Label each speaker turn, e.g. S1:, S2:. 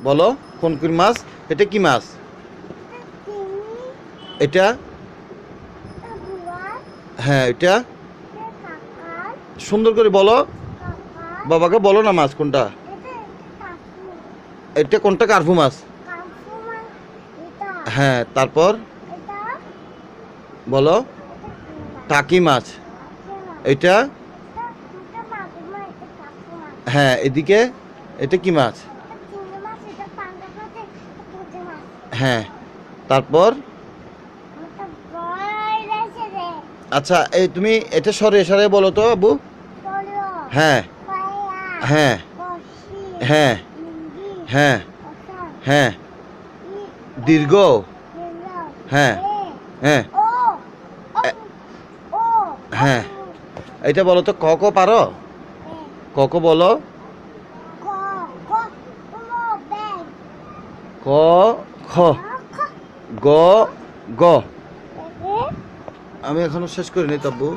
S1: বলো কোন কোন মাছ? এটা কি মাছ? এটা হ্যাঁ এটা সুন্দর করে বলো, বাবাকে বলো না মাছ কোনটা। এটা কোনটা? কার্পু মাছ। হ্যাঁ তারপর বলো টাকি মাছ। এটা হ্যাঁ এদিকে এটা কি মাছ? হ্যাঁ তারপর আচ্ছা এই তুমি এটা সরে সরে বলো তো আবু। হ্যাঁ হ্যাঁ হ্যাঁ হ্যাঁ হ্যাঁ দীর্ঘ হ্যাঁ হ্যাঁ হ্যাঁ এটা বলো তো ক ক পারো? ক ক বলো। ক খ গ গ। আমি এখনো শেষ করিনি তব্বু।